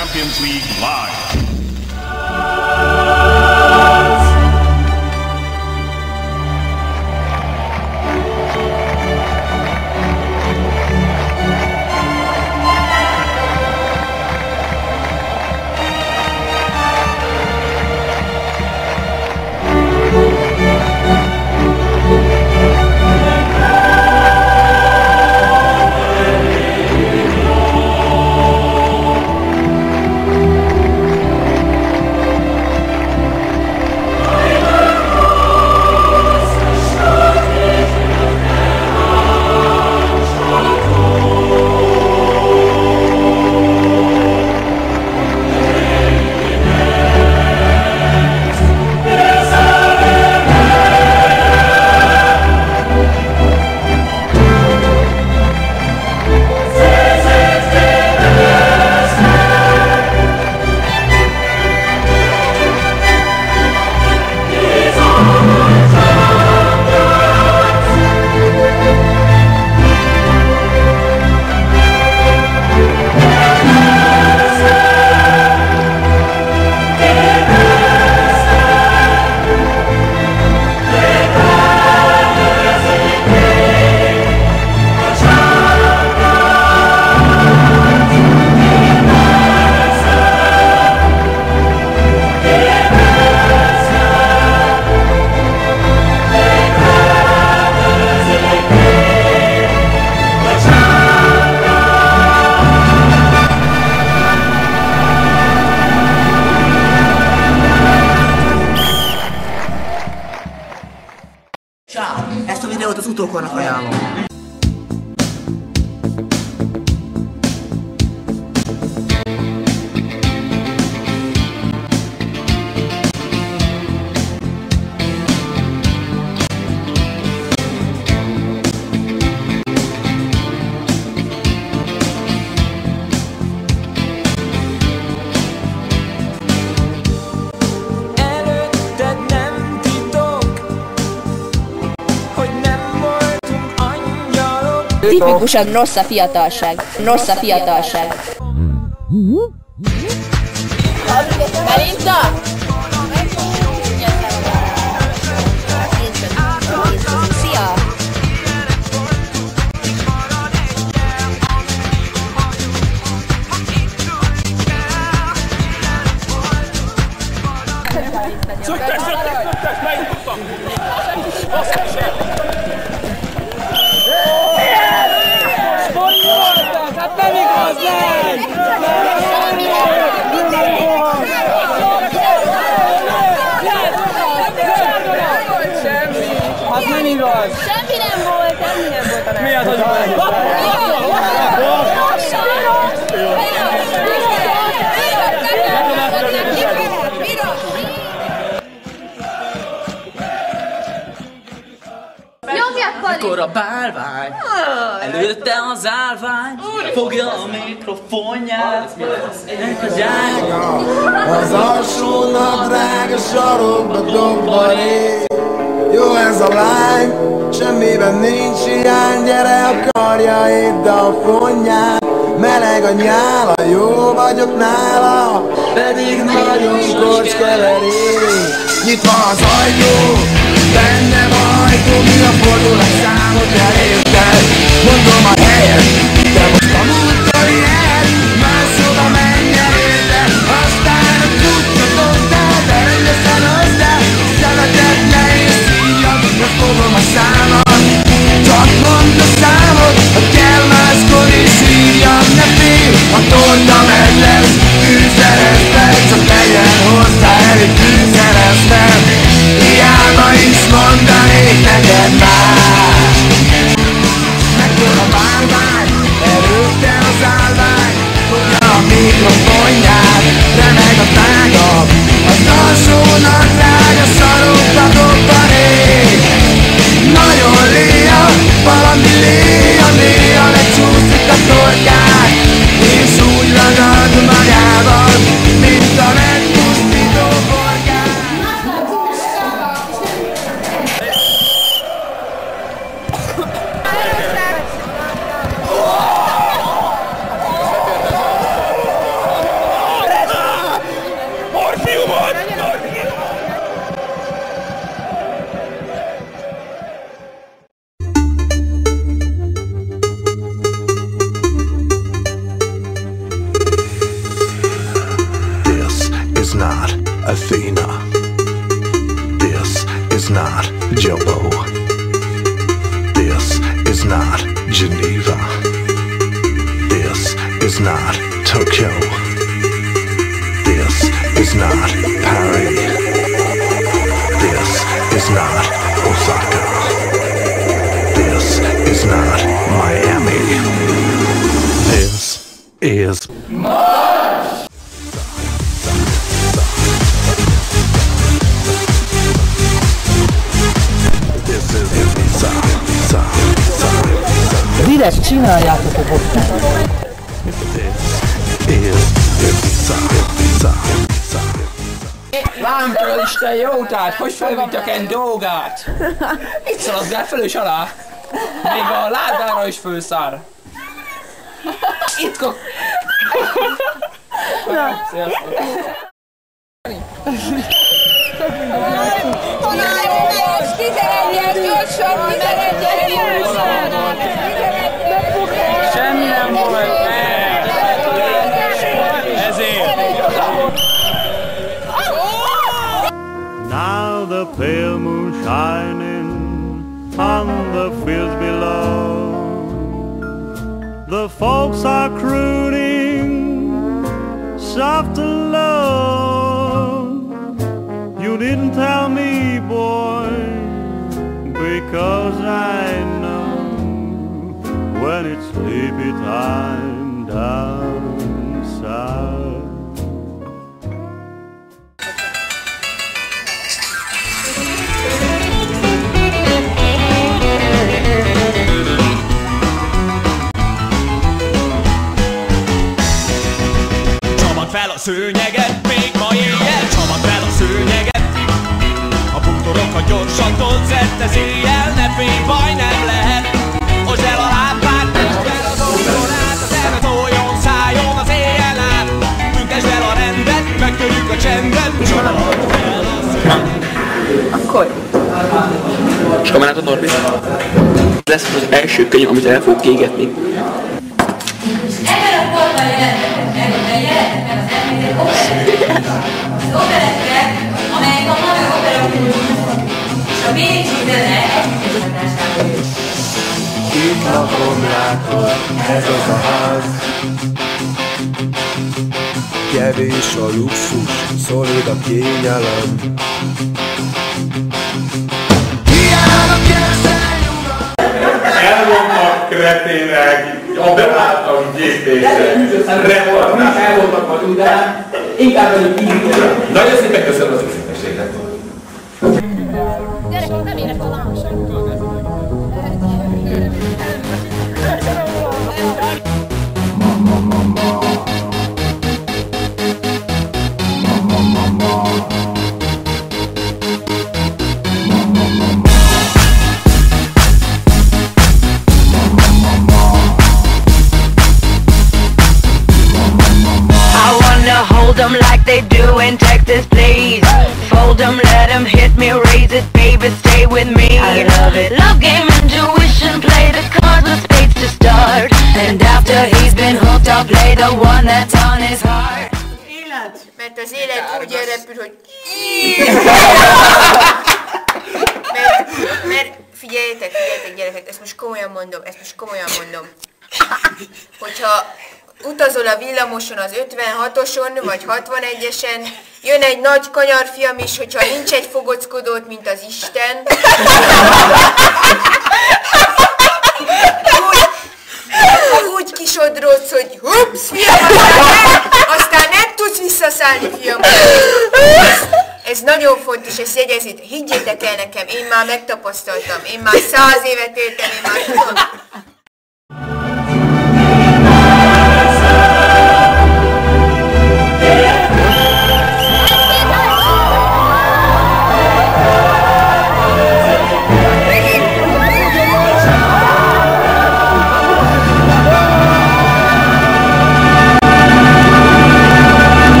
Champions League Live. Ezt a videót az utókornak ajánlom. Tipikusan rossz a fiatalság. Rossz a fiatalság. Belinda! Szia! Szöktes, megnyugtam! Hát nem igaz, hát nem igaz! Semmi nem volt a nem. Mi az, hogy Akkor a bálvány, előtte az állvány, fogja a mikrofonját, az alsónak drága sarokba dobbaré. Jó ez a lány, semmiben nincs hiány, gyere akarja, idd a fonját. Meleg a nyála, jó vagyok nála, pedig nagyon korcskeverék. Nyitva az ajtó, benne van ajtó, mi a fordulat számot elérted. Mondom a helyet, de most a múltkor ilyet. Máshova menj el érte, aztán a kutya dobtál, de rendesen hozd el. Szemetet ne és szívjad, most fogom a számat. Csak mondd a számot, ha kell máskor is hívjam, ne félj, a torna meg lesz. Fűszerezted, csak legyen hozzá elég fűszerezted. Hiába is mondanék neked más. Mekkora bálvány, előtte az állvány, fogja a mikrofonját, remeg a tágabb, az alsónak drága sarokba dobbanék. Nagyon léha, valami léha, néha lecsúszik a torkát, és úgy ragad. Athena. This is not Jumbo. This is not Geneva. This is not Tokyo. This is not Paris. This is not Osaka. This is not Miami. This is Mars. This is Ibiza. Direkt csináljátok a botnát. Lámtól Isten jó, tehát hogy felvittek egy dolgát? Itt szaladgál föl és alá. Még a ládára is fölszár. Itt kok... Sziasztok! Semmi nem volt, Now the pale moon shining on the fields below. The folks are crooning soft and low. You didn't tell me, boy, because I know when it's sleepy time down south. Fel a szőnyeget, még ma éjjel csomag fel a szőnyeget. A bútorokat gyorsan tozzett, ez éjjel, ne félj, baj nem lehet. Hozd el a lámpát, tűzd el az ókorát, az elme toljon, szálljon az éjjel át. Tüntesd el a rendet, megtörjük a csendet, csomag fel a szőnyeget. Akkor? És kamerát Norbi. Ez lesz az első könyv, amit el fogok égetni. Ebben a korban jelentek meg az elmélyzett operettek. Az operettek, amelyek a magyar operakultúr és a bécsi zene együttesításából. Itt lakom, látod, ez az a ház. Kevés a luxus, szolid a kényelem. Hiába keresel nyugat. Elvontak kretének, aberáltak gépészek, reformák. Elvoltak majd udán, inkább velük így. Nagyon szépen köszönöm az őszintességet. Gyerekek, nem érek a Hold them like they do in Texas, please. Fold them, let them hit me, raise it, baby, stay with me. I love it. Love game, intuition, play the cards with spades to start. And after he's been hooked, I'll play the one that's on his heart. Mert az élet úgy elrepül, hogy... mert figyeljetek gyerekek, ezt most komolyan mondom. Hogyha utazol a villamoson az 56-oson, vagy 61-esen, jön egy nagy kanyarfiam is, hogyha nincs egy fogockodót, mint az Isten. Úgy kisodrodsz, hogy hupsz, fiam, aztán nem tudsz visszaszállni, fiam. Ez nagyon fontos, ezt jegyezzétek, higgyétek el nekem, én már megtapasztaltam, én már 100 évet éltem, én már tudom.